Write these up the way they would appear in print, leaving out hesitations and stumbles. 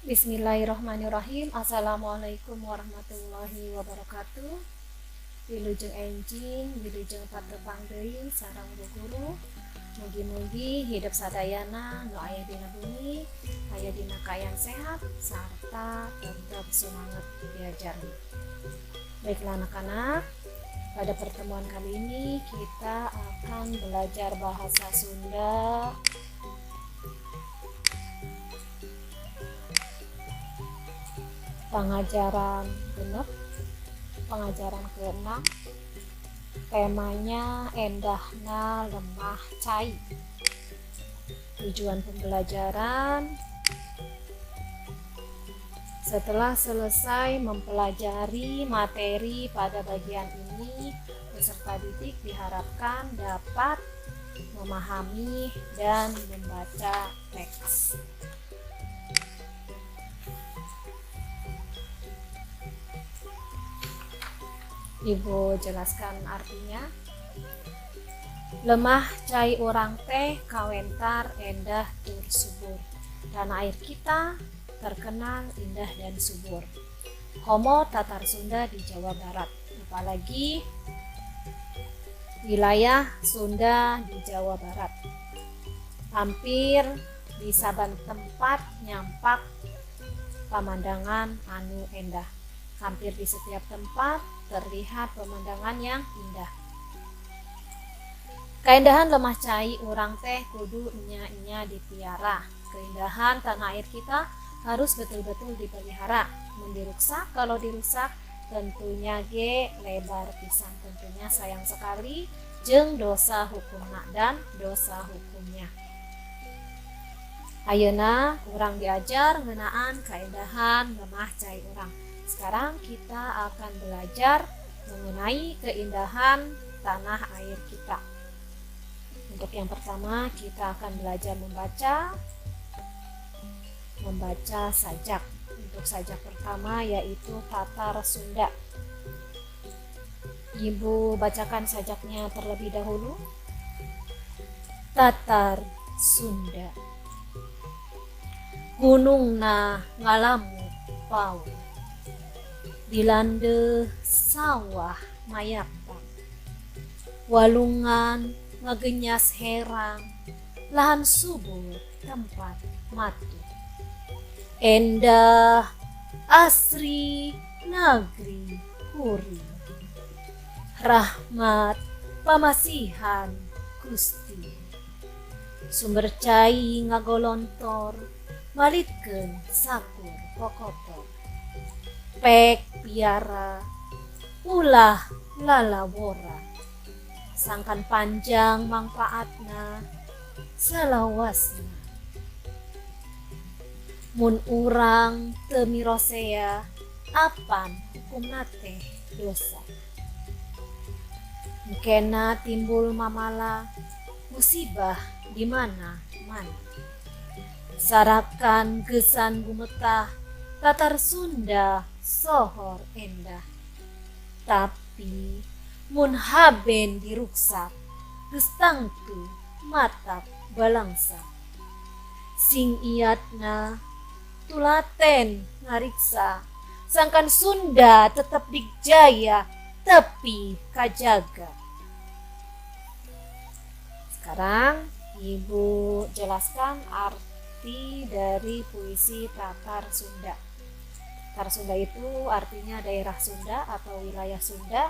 Bismillahirrahmanirrahim. Assalamualaikum warahmatullahi wabarakatuh. Wilujeng enjing, wilujeng patepang deui sareng Bu Guru. Mugi-mugi hidup sadayana nu aya dina bumi, aya dina kaayaan sehat sarta tetap semangat belajar. Baiklah anak-anak, pada pertemuan kali ini kita akan belajar bahasa Sunda. Pengajaran genep, pengajaran ke-6. Temanya endahna lemah cai. Tujuan pembelajaran: setelah selesai mempelajari materi pada bagian ini, peserta didik diharapkan dapat memahami dan membaca teks. Ibu jelaskan artinya. Lemah cai orang teh kawentar endah tur subur. Tanah air kita terkenal indah dan subur. Homo Tatar Sunda di Jawa Barat, apalagi wilayah Sunda di Jawa Barat. Hampir di saban tempat nyampak pemandangan anu endah. Hampir di setiap tempat terlihat pemandangan yang indah. Keindahan lemah cai urang teh kudu nya dipiara. Keindahan tanah air kita harus betul-betul dipelihara. Mun diruksak, kalau dirusak tentunya ge lebar pisan, tentunya sayang sekali jeung dosa hukumna dan dosa hukumnya. Ayeuna urang diajar ngeunaan keindahan lemah cai urang. Sekarang kita akan belajar mengenai keindahan tanah air kita. Untuk yang pertama kita akan belajar membaca sajak. Untuk sajak pertama yaitu Tatar Sunda. Ibu bacakan sajaknya terlebih dahulu. Tatar Sunda. Gunungna ngalamu paul. Dilande sawah mayapa, walungan ngagenyas herang, lahan subur tempat matu. Endah asri negeri kuri, rahmat pamasihan Gusti. Sumber cai ngagolontor, malitkeun sakur kokotor. Pek piara, ulah lalawora, sangkan panjang manfaatna, salawasna. Mun urang teu mirosea, apan hukumna teh dosa. Mungkena timbul mamala, musibah di mana-mana. Sarakan gesan gumetah, Tatar Sunda sohor endah. Tapi mun haben diruksak, geus tangtu matak balangsa. Sing iatna tulaten ngariksa, sangkan Sunda tetep dijaya tepi kajaga. Sekarang Ibu jelaskan arti dari puisi Tatar Sunda. Tatar Sunda itu artinya daerah Sunda atau wilayah Sunda.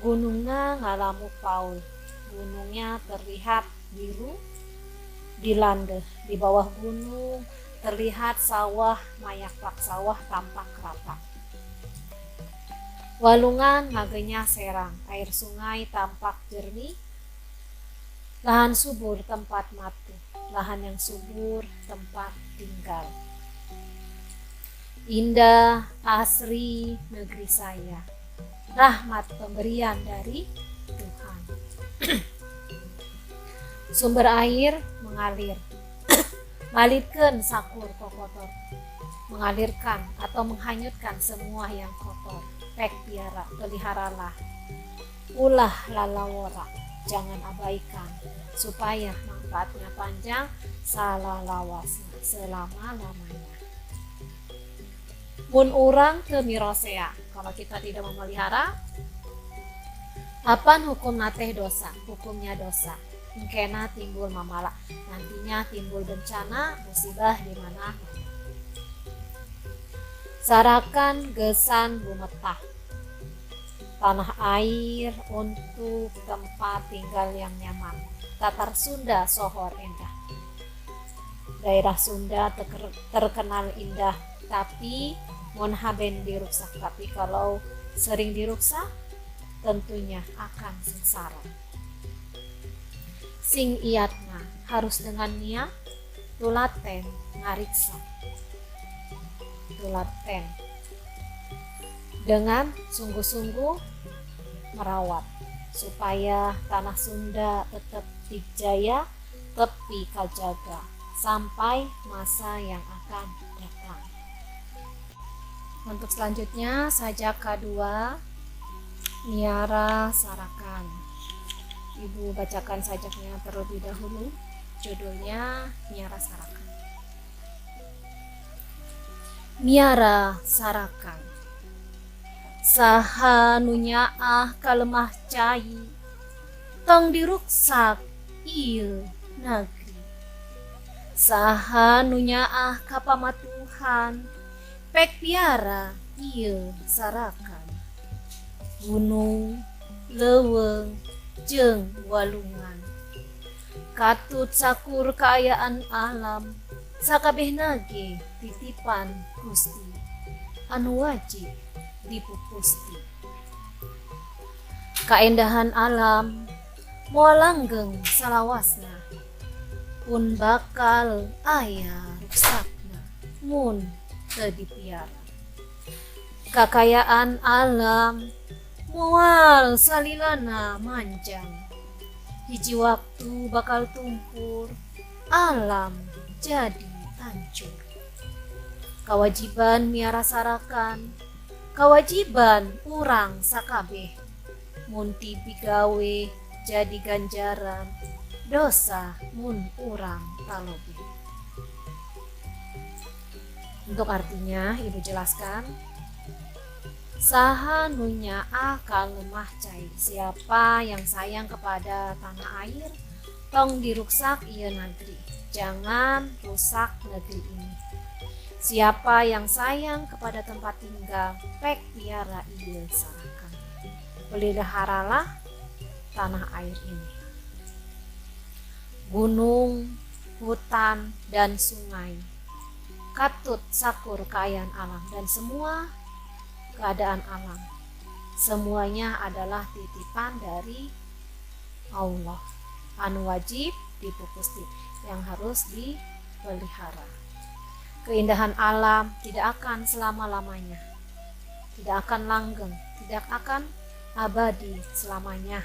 Gunungnya ngalamu paul. Gunungnya terlihat biru. Dilande di bawah gunung terlihat sawah mayakpak, sawah tampak rata. Walungan ngagenya serang, air sungai tampak jernih. Lahan subur tempat matu, lahan yang subur tempat tinggal. Indah asri negeri saya, rahmat pemberian dari Tuhan. Sumber air mengalir, malitkeun sakur kokotor, mengalirkan atau menghanyutkan semua yang kotor. Pek piara, peliharalah. Ulah lalawora, jangan abaikan, supaya manfaatnya panjang, salalawasna selama-lamanya. mun urang teu mirosea. Kalau kita tidak memelihara, apan hukum nateh dosa, hukumnya dosa. Mungkena timbul mamala, nantinya timbul bencana musibah di mana. Sarakan gesan bumetah, tanah air untuk tempat tinggal yang nyaman. Tatar Sunda sohor indah. Daerah Sunda terkenal indah, tapi mun haben diruksak. Tapi kalau sering diruksak, tentunya akan sengsara. Sing iatna harus dengan niat, tulaten ngariksa. Tulaten dengan sungguh-sungguh merawat supaya tanah Sunda tetap dijaya, tepi kajaga sampai masa yang akan datang. Untuk selanjutnya sajak kedua, Miara Sarakan. Ibu bacakan sajaknya terlebih dahulu. Judulnya Miara Sarakan. Miara Sarakan. Saha nunyaah kalemah cai, tong diruksak ieu negeri. Saha nunyaah kapamatuhan, pek piara ieu sarakan. Gunung, leuweung, jeung walungan, katut sakur kaayaan alam, sakabehna ge titipan Gusti, anu wajib dipupusti. Kaendahan alam moal langgeng salawasna, pun bakal aya ruksakna mun teu dipiara. Kakayaan alam moal salilana manjang, hiji waktu bakal tumpur, alam jadi hancur. Kewajiban miara sarakan, kewajiban urang sakabeh, mun ti bigawe jadi ganjaran, dosa mun urang talobeh. Untuk artinya ibu jelaskan, saha nunyaah kalemah cai, siapa yang sayang kepada tanah air, tong diruksak ieu negeri, jangan rusak negeri ini. Siapa yang sayang kepada tempat tinggal, pek piara ieu sarakan, peliharalah tanah air ini. Gunung, hutan, dan sungai, katut sakur kaayaan alam, dan semua keadaan alam, semuanya adalah titipan dari Allah, anu wajib dipupusti, yang harus dipelihara. Keindahan alam tidak akan selama-lamanya, tidak akan langgeng, tidak akan abadi selamanya,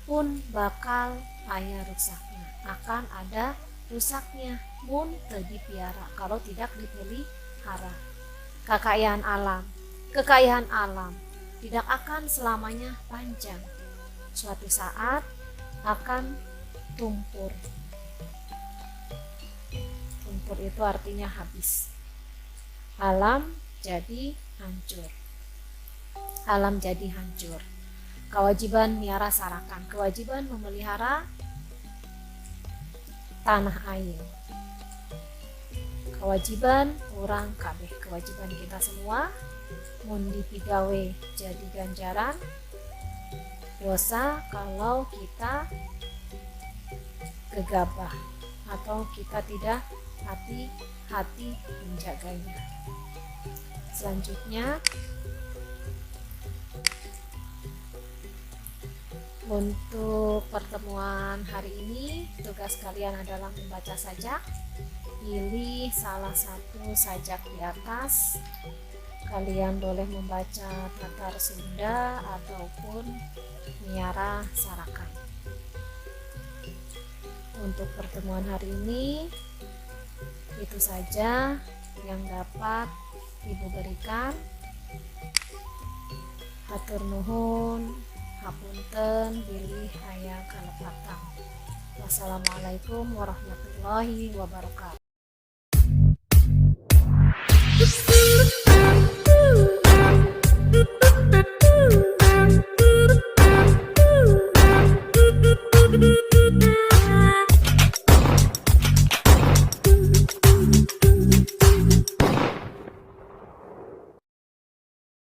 pun bakal aya rusaknya, akan ada rusaknya mun teu dipiara, kalau tidak dipelihara. Kekayaan alam tidak akan selamanya panjang, suatu saat akan tumpur. Tumpur itu artinya habis. Alam jadi hancur. Alam jadi hancur. Kewajiban miara sarakan, kewajiban memelihara tanah air. Kewajiban orang kabeh, kewajiban kita semua, mun dipigawe jadi ganjaran, dosa kalau kita gegabah atau kita tidak hati-hati menjaganya. Selanjutnya, untuk pertemuan hari ini, tugas kalian adalah membaca sajak. Pilih salah satu sajak di atas. Kalian boleh membaca Tatar Sunda ataupun Miara Sarakan. Untuk pertemuan hari ini, itu saja yang dapat Ibu berikan. Hatur nuhun, hapunten bilih aya kalepatan. Wassalamualaikum warahmatullahi wabarakatuh.